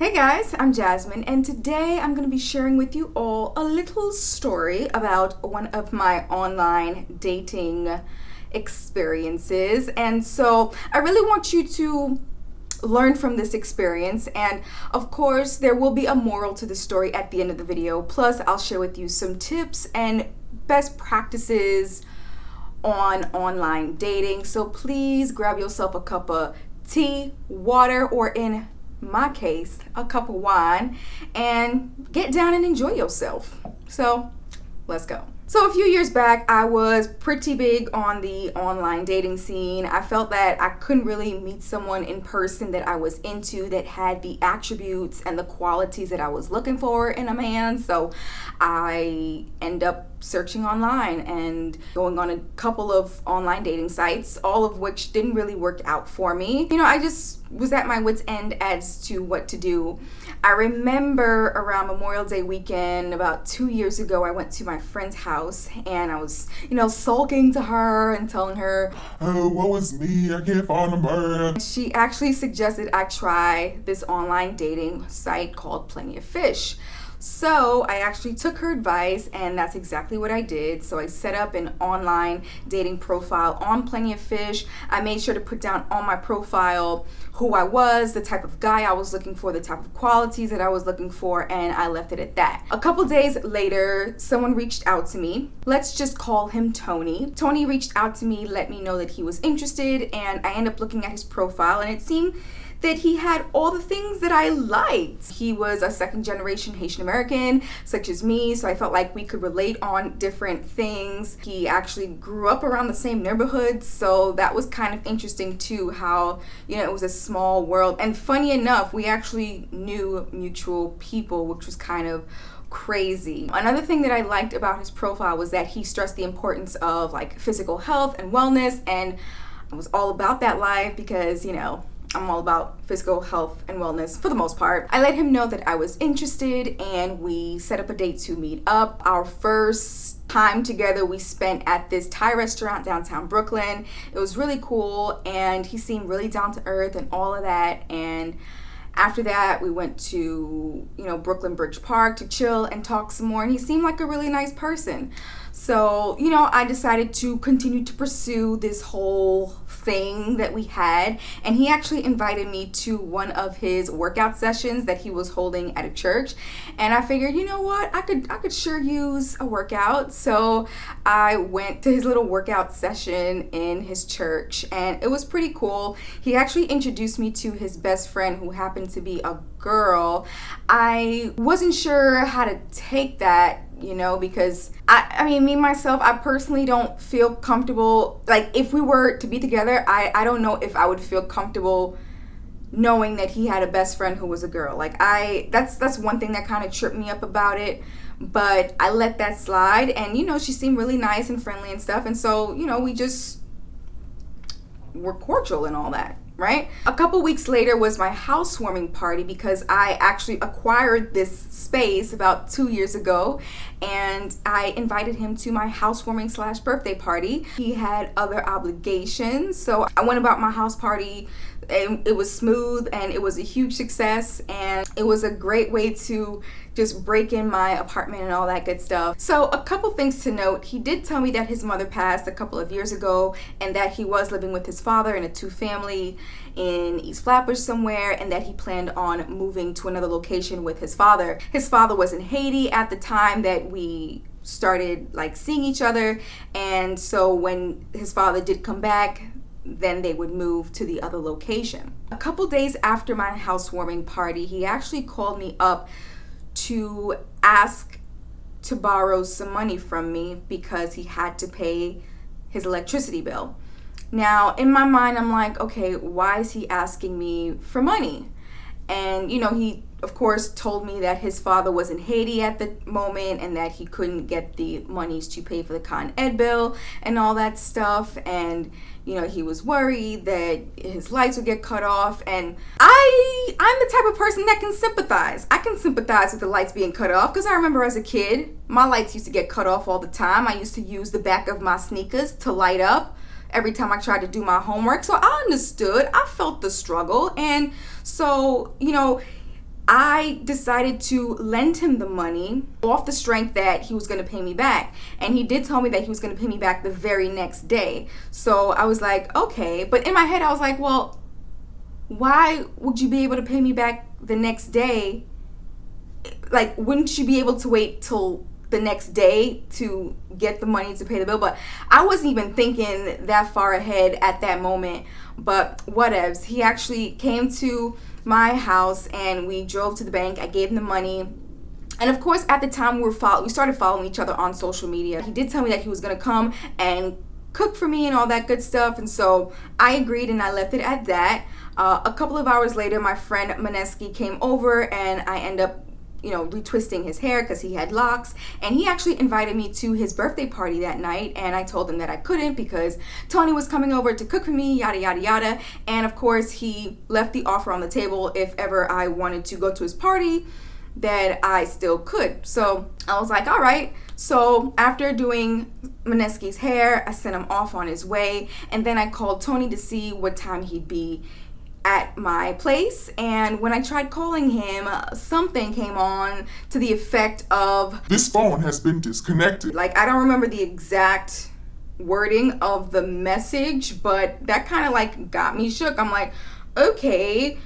Hey guys, I'm Jasmine, and today I'm going to be sharing with you all a little story about one of my online dating experiences. And so I really want you to learn from this experience, and of course there will be a moral to the story at the end of the video. Plus I'll share with you some tips and best practices on online dating. So please grab yourself a cup of tea, water, or in my case, a cup of wine, and get down and enjoy yourself. So let's go. So a few years back, I was pretty big on the online dating scene. I felt that I couldn't really meet someone in person that I was into that had the attributes and the qualities that I was looking for in a man. So I end up searching online and going on a couple of online dating sites, all of which didn't really work out for me. I just was at my wit's end as to what to do. I remember around Memorial Day weekend about 2 years ago, I went to my friend's house and I was, sulking to her and telling her, "Oh, woe is me, I can't find a man." She actually suggested I try this online dating site called Plenty of Fish. So I actually took her advice, and that's exactly what I did. So I set up an online dating profile on Plenty of Fish. I made sure to put down on my profile who I was, the type of guy I was looking for, the type of qualities that I was looking for, and I left it at that. A couple days later, someone reached out to me. Let's just call him Tony. Tony reached out to me, let me know that he was interested, and I ended up looking at his profile, and it seemed that he had all the things that I liked. He was a second generation Haitian American, such as me, so I felt like we could relate on different things. He actually grew up around the same neighborhood, so that was kind of interesting too, how, it was a small world. And funny enough, we actually knew mutual people, which was kind of crazy. Another thing that I liked about his profile was that he stressed the importance of physical health and wellness, and I was all about that life because, I'm all about physical health and wellness for the most part. I let him know that I was interested, and we set up a date to meet up. Our first time together we spent at this Thai restaurant downtown Brooklyn. It was really cool, and he seemed really down to earth and all of that. And after that, we went to, Brooklyn Bridge Park to chill and talk some more, and he seemed like a really nice person. So, I decided to continue to pursue this whole thing that we had, and he actually invited me to one of his workout sessions that he was holding at a church, and I figured, you know what, I could sure use a workout. So I went to his little workout session in his church, and it was pretty cool. He actually introduced me to his best friend, who happened to be a girl. I wasn't sure how to take that, because I mean, me myself, I personally don't feel comfortable. If we were to be together, I don't know if I would feel comfortable knowing that he had a best friend who was a girl. That's one thing that kind of tripped me up about it. But I let that slide, and she seemed really nice and friendly and stuff, and so we just were cordial and all that. Right? A couple weeks later was my housewarming party, because I actually acquired this space about 2 years ago, and I invited him to my housewarming / birthday party. He had other obligations, so I went about my house party, and it was smooth, and it was a huge success, and it was a great way to just break in my apartment and all that good stuff. So a couple things to note: he did tell me that his mother passed a couple of years ago, and that he was living with his father in a 2-family in East Flatbush somewhere, and that he planned on moving to another location with his father. His father was in Haiti at the time that we started seeing each other, and so when his father did come back, then they would move to the other location. A couple days after my housewarming party, he actually called me up to ask to borrow some money from me because he had to pay his electricity bill. Now, in my mind, I'm like, okay, why is he asking me for money? And, he, of course, told me that his father was in Haiti at the moment, and that he couldn't get the monies to pay for the Con Ed bill and all that stuff. And, he was worried that his lights would get cut off. And I'm the type of person that can sympathize. I can sympathize with the lights being cut off, because I remember as a kid, my lights used to get cut off all the time. I used to use the back of my sneakers to light up every time I tried to do my homework. So I understood. I felt the struggle. And so, I decided to lend him the money off the strength that he was going to pay me back. And he did tell me that he was going to pay me back the very next day. So I was like, okay. But in my head, I was like, well, why would you be able to pay me back the next day? Like, wouldn't you be able to wait till the next day to get the money to pay the bill? But I wasn't even thinking that far ahead at that moment. But whatevs. He actually came to my house and we drove to the bank. I gave him the money. And of course, at the time we started following each other on social media. He did tell me that he was going to come and cook for me and all that good stuff. And so I agreed and I left it at that. A couple of hours later, my friend Maneski came over and I ended up retwisting his hair because he had locks, and he actually invited me to his birthday party that night, and I told him that I couldn't because Tony was coming over to cook for me, yada yada yada. And of course he left the offer on the table if ever I wanted to go to his party that I still could. So I was like, all right. So after doing Maneski's hair, I sent him off on his way, and then I called Tony to see what time he'd be at my place. And when I tried calling him, something came on to the effect of, "This phone has been disconnected." Like, I don't remember the exact wording of the message, but that kind of like got me shook. I'm like, okay,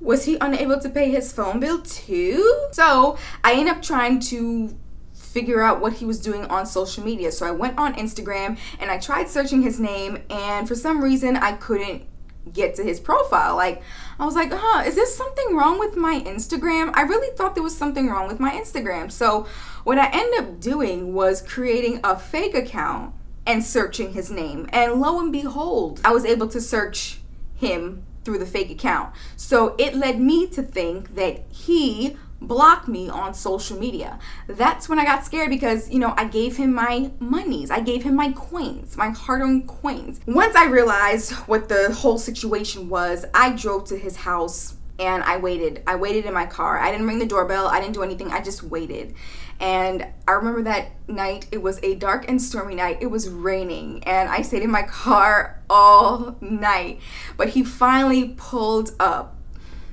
was he unable to pay his phone bill too? So I ended up trying to figure out what he was doing on social media. So I went on Instagram and I tried searching his name, and for some reason I couldn't get to his profile. Like, I was like, is there something wrong with my Instagram? I really thought there was something wrong with my Instagram. So what I ended up doing was creating a fake account and searching his name. And lo and behold, I was able to search him through the fake account. So it led me to think that he blocked me on social media. That's when I got scared because, I gave him my monies. I gave him my coins, my hard-earned coins. Once I realized what the whole situation was, I drove to his house and I waited. I waited in my car. I didn't ring the doorbell. I didn't do anything. I just waited. And I remember that night, it was a dark and stormy night. It was raining and I stayed in my car all night. But he finally pulled up.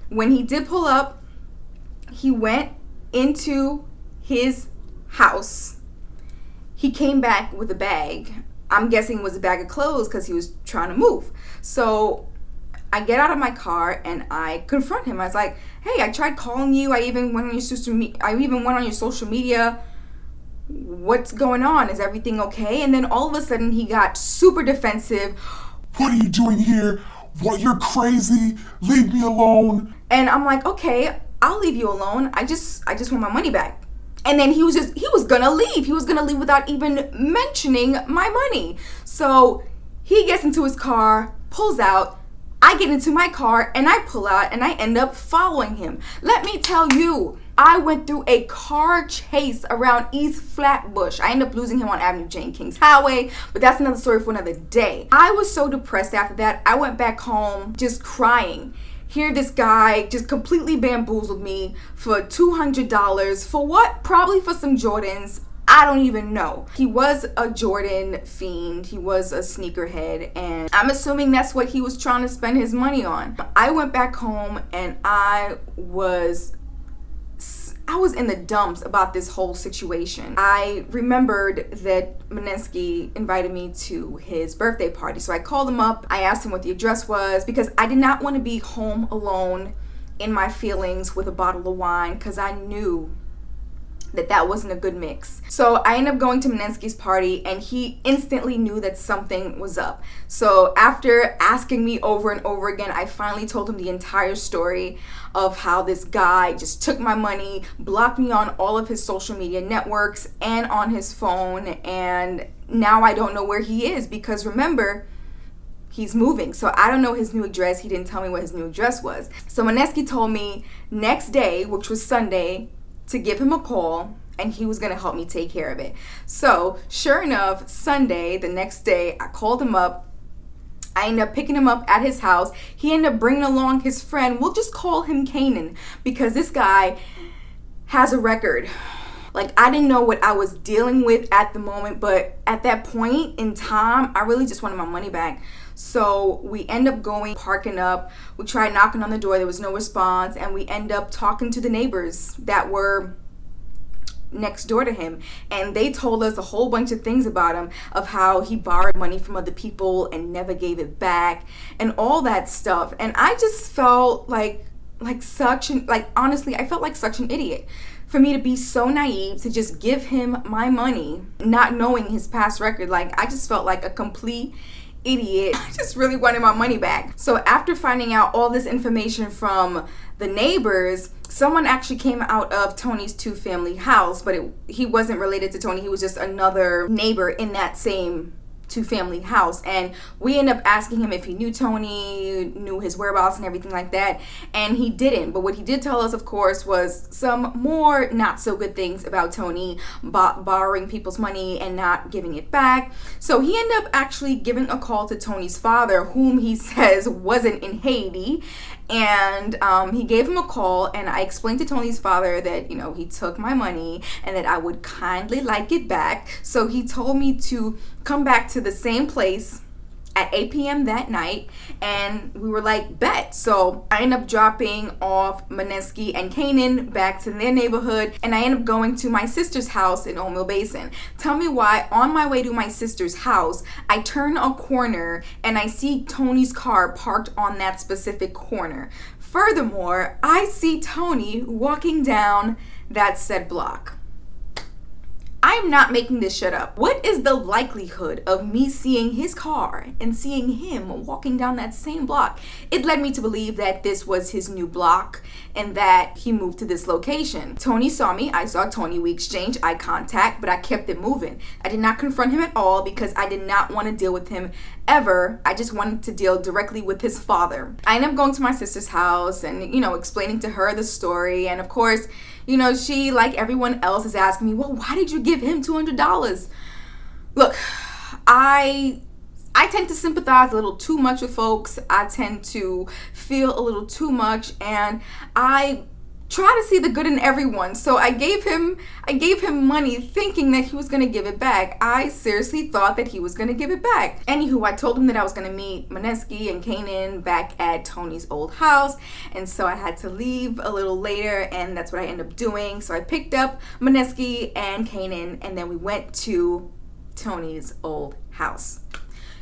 When he did pull up, he went into his house. He came back with a bag. I'm guessing it was a bag of clothes because he was trying to move. So I get out of my car and I confront him. I was like, hey, I tried calling you. I even went on your social media. What's going on? Is everything okay? And then all of a sudden he got super defensive. "What are you doing here? What, you're crazy? Leave me alone." And I'm like, okay, I'll leave you alone. I just want my money back. And then he was gonna leave. He was gonna leave without even mentioning my money. So he gets into his car, pulls out. I get into my car and I pull out and I end up following him. Let me tell you, I went through a car chase around East Flatbush. I ended up losing him on Avenue Jane Kings Highway, but that's another story for another day. I was so depressed after that. I went back home just crying. Here this guy just completely bamboozled me for $200 for what? Probably for some Jordans. I don't even know. He was a Jordan fiend. He was a sneakerhead, and I'm assuming that's what he was trying to spend his money on. I went back home and I was in the dumps about this whole situation. I remembered that Maneski invited me to his birthday party. So I called him up. I asked him what the address was because I did not want to be home alone in my feelings with a bottle of wine because I knew that wasn't a good mix. So I ended up going to Maneski's party and he instantly knew that something was up. So after asking me over and over again, I finally told him the entire story of how this guy just took my money, blocked me on all of his social media networks and on his phone, and now I don't know where he is because remember, he's moving. So I don't know his new address. He didn't tell me what his new address was. So Maneski told me next day, which was Sunday, to give him a call and he was gonna help me take care of it. So sure enough, Sunday, the next day, I called him up. I ended up picking him up at his house. He ended up bringing along his friend. We'll just call him Kanan because this guy has a record. Like, I didn't know what I was dealing with at the moment, but at that point in time, I really just wanted my money back. So we end up parking up. We tried knocking on the door. There was no response. And we end up talking to the neighbors that were next door to him, and they told us a whole bunch of things about him, of how he borrowed money from other people and never gave it back and all that stuff. And I just felt honestly, I felt like such an idiot for me to be so naive to just give him my money, not knowing his past record. Like, I just felt like a complete idiot. I just really wanted my money back. So after finding out all this information from the neighbors, someone actually came out of Tony's two-family house, but he wasn't related to Tony. He was just another neighbor in that same two-family house. And we ended up asking him if he knew Tony, knew his whereabouts and everything like that, and he didn't. But what he did tell us, of course, was some more not so good things about Tony, borrowing people's money and not giving it back. So he ended up actually giving a call to Tony's father, whom he says wasn't in Haiti. And he gave him a call, and I explained to Tony's father that, you know, he took my money and that I would kindly like it back. So he told me to come back to the same place at 8 p.m. that night, and we were like, bet. So I ended up dropping off Maneski and Kanan back to their neighborhood, and I ended up going to my sister's house in Old Mill Basin. Tell me why, on my way to my sister's house, I turn a corner and I see Tony's car parked on that specific corner. Furthermore, I see Tony walking down that said block. I am not making this shit up. What is the likelihood of me seeing his car and seeing him walking down that same block? It led me to believe that this was his new block and that he moved to this location. Tony saw me. I saw Tony. We exchanged eye contact, but I kept it moving. I did not confront him at all because I did not want to deal with him ever. I just wanted to deal directly with his father. I ended up going to my sister's house and, you know, explaining to her the story. And of course, you know, she, like everyone else, is asking me, well, why did you give him $200? Look, I tend to sympathize a little too much with folks. I tend to feel a little too much, and I try to see the good in everyone. So I gave him money thinking that he was going to give it back. I seriously thought that he was going to give it back. Anywho, I told him that I was going to meet Maneski and Kanan back at Tony's old house, and so I had to leave a little later, and that's what I ended up doing. So I picked up Maneski and Kanan, and then we went to Tony's old house.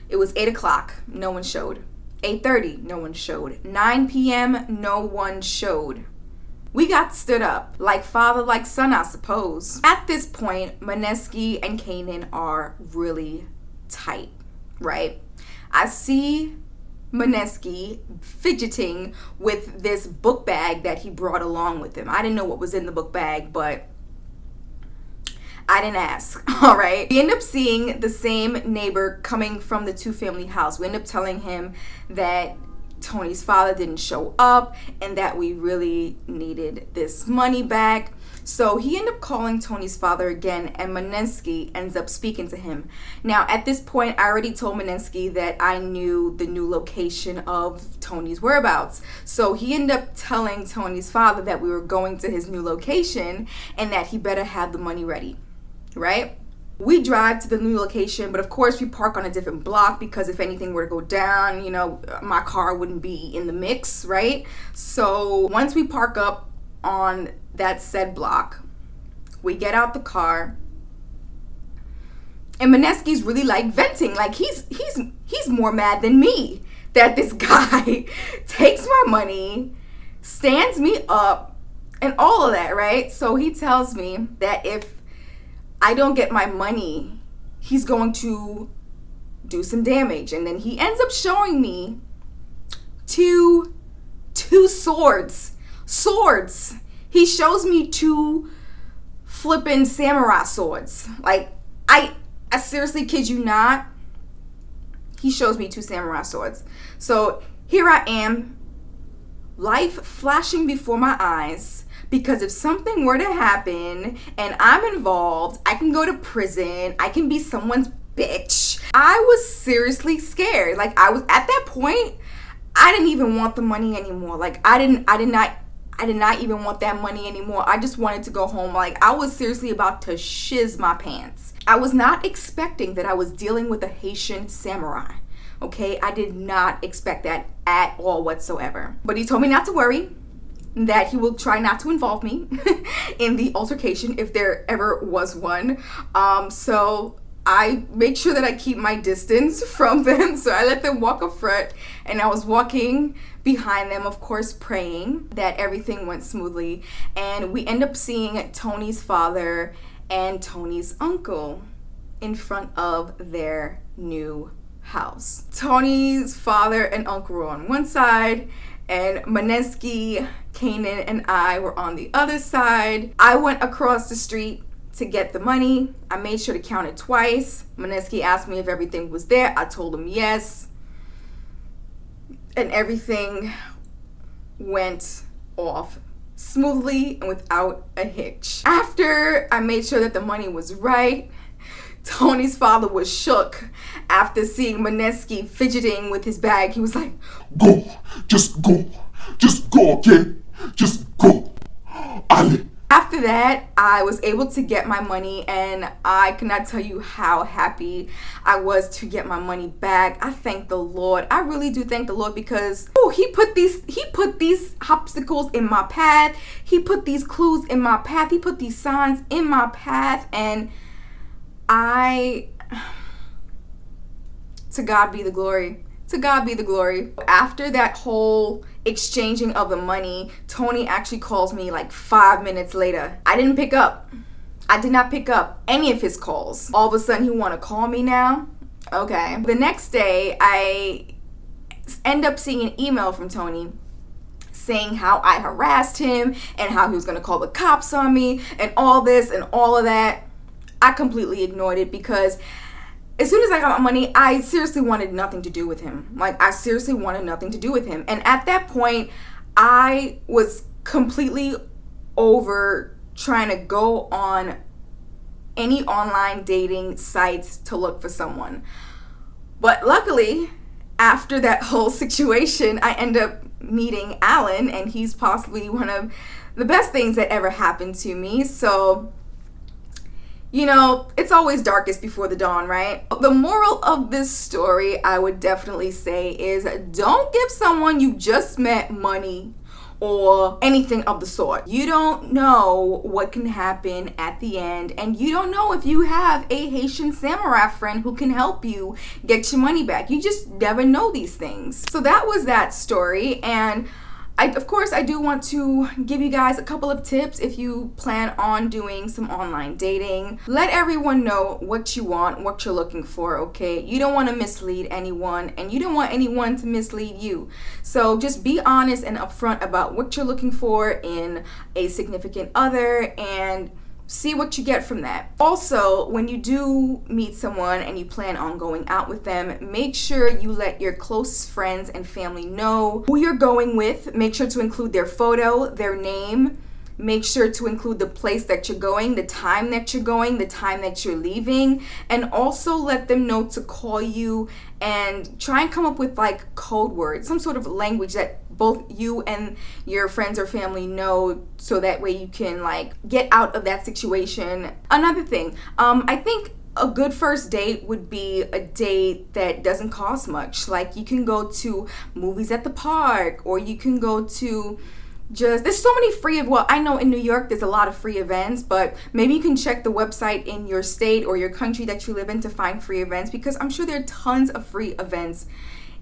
It was 8 o'clock. No one showed. 8:30. No one showed. 9 p.m. No one showed. We got stood up, like father, like son, I suppose. At this point, Maneski and Kanan are really tight, right? I see Maneski fidgeting with this book bag that he brought along with him. I didn't know what was in the book bag, but I didn't ask, all right? We end up seeing the same neighbor coming from the two-family house. We end up telling him that Tony's father didn't show up and that we really needed this money back. So he ended up calling Tony's father again, and Maneski ends up speaking to him. Now, at this point, I already told Maneski that I knew the new location of Tony's whereabouts. So he ended up telling Tony's father that we were going to his new location and that he better have the money ready, right? We drive to the new location, but of course we park on a different block because if anything were to go down, you know, my car wouldn't be in the mix, right? So once we park up on that said block, we get out the car, and Maneski's really like venting, like he's more mad than me that this guy takes my money, stands me up, and all of that, right? So he tells me that if I don't get my money, he's going to do some damage. And then he ends up showing me two swords. He shows me two flippin' samurai swords. Like, I seriously kid you not. He shows me two samurai swords. So here I am, life flashing before my eyes. Because if something were to happen and I'm involved, I can go to prison. I can be someone's bitch. I was seriously scared. Like, I was at that point, I didn't even want the money anymore. Like, I did not even want that money anymore. I just wanted to go home. Like, I was seriously about to shiz my pants. I was not expecting that I was dealing with a Haitian samurai. Okay, I did not expect that at all whatsoever. But he told me not to worry, that he will try not to involve me in the altercation if there ever was one. So I make sure that I keep my distance from them. So I let them walk up front, and I was walking behind them, of course, praying that everything went smoothly. And we end up seeing Tony's father and Tony's uncle in front of their new house. Tony's father and uncle were on one side, and Maneski, Kanan, and I were on the other side. I went across the street to get the money. I made sure to count it twice. Maneski asked me if everything was there. I told him yes. And everything went off smoothly and without a hitch. After I made sure that the money was right, Tony's father was shook after seeing Maneski fidgeting with his bag. He was like, Go. Just go. Just go, okay? Just go. Ali. After that, I was able to get my money, and I cannot tell you how happy I was to get my money back. I thank the Lord. I really do thank the Lord, because he put these obstacles in my path. He put these clues in my path. He put these signs in my path, and to God be the glory. To God be the glory. After that whole exchanging of the money, Tony actually calls me like 5 minutes later. I didn't pick up. I did not pick up any of his calls. All of a sudden, he want to call me now? Okay. The next day, I end up seeing an email from Tony saying how I harassed him and how he was going to call the cops on me and all this and all of that. I completely ignored it, because as soon as I got my money, I seriously wanted nothing to do with him. Like, I seriously wanted nothing to do with him. And at that point, I was completely over trying to go on any online dating sites to look for someone. But luckily, after that whole situation, I end up meeting Alan, and he's possibly one of the best things that ever happened to me. So, you know, it's always darkest before the dawn, right? The moral of this story, I would definitely say, is don't give someone you just met money or anything of the sort. You don't know what can happen at the end, and you don't know if you have a Haitian Samurai friend who can help you get your money back. You just never know these things. So that was that story, and of course, I do want to give you guys a couple of tips if you plan on doing some online dating. Let everyone know what you want, what you're looking for, okay? You don't want to mislead anyone, and you don't want anyone to mislead you. So just be honest and upfront about what you're looking for in a significant other, and see what you get from that. Also, when you do meet someone and you plan on going out with them, make sure you let your closest friends and family know who you're going with. Make sure to include their photo, their name. Make sure to include the place that you're going, the time that you're going, the time that you're leaving, and also let them know to call you, and try and come up with like code words, some sort of language that both you and your friends or family know, so that way you can like get out of that situation. Another thing, I think a good first date would be a date that doesn't cost much. Like, you can go to movies at the park, or you can go to there's so many I know in New York there's a lot of free events, but maybe you can check the website in your state or your country that you live in to find free events, because I'm sure there are tons of free events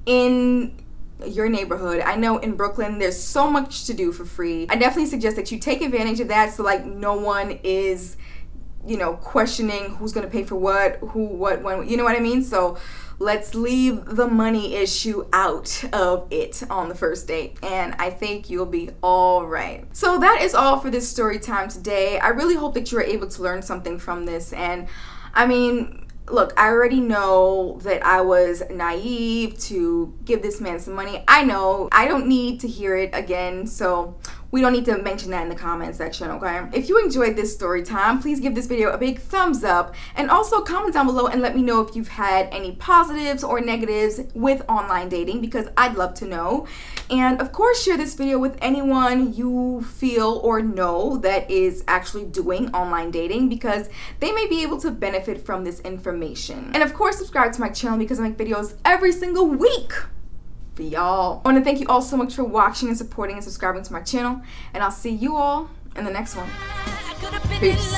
in your neighborhood. I know in Brooklyn there's so much to do for free. I definitely suggest that you take advantage of that, so like no one is, you know, questioning who's gonna pay for what, who, what, when, you know what I mean? So let's leave the money issue out of it on the first date, and I think you'll be all right. So that is all for this story time today. I really hope that you were able to learn something from this. And I mean, look, I already know that I was naive to give this man some money. I know I don't need to hear it again, so we don't need to mention that in the comment section, okay? If you enjoyed this story time, please give this video a big thumbs up, and also comment down below and let me know if you've had any positives or negatives with online dating, because I'd love to know. And of course, share this video with anyone you feel or know that is actually doing online dating, because they may be able to benefit from this information. And of course, subscribe to my channel because I make videos every single week for y'all. I want to thank you all so much for watching and supporting and subscribing to my channel, and I'll see you all in the next one. Peace.